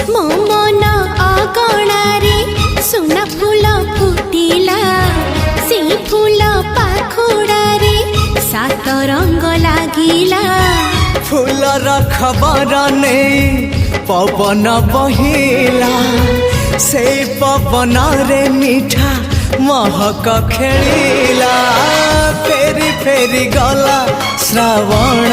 मो मन अगणारे सुना फूल फुटिला से फूल पाखुड़ारे सात रंग लागिला फूलर खबर नहीं पवन बहिला से पवन रे मीठा महक खेलिला फेरी फेरी गला श्रावण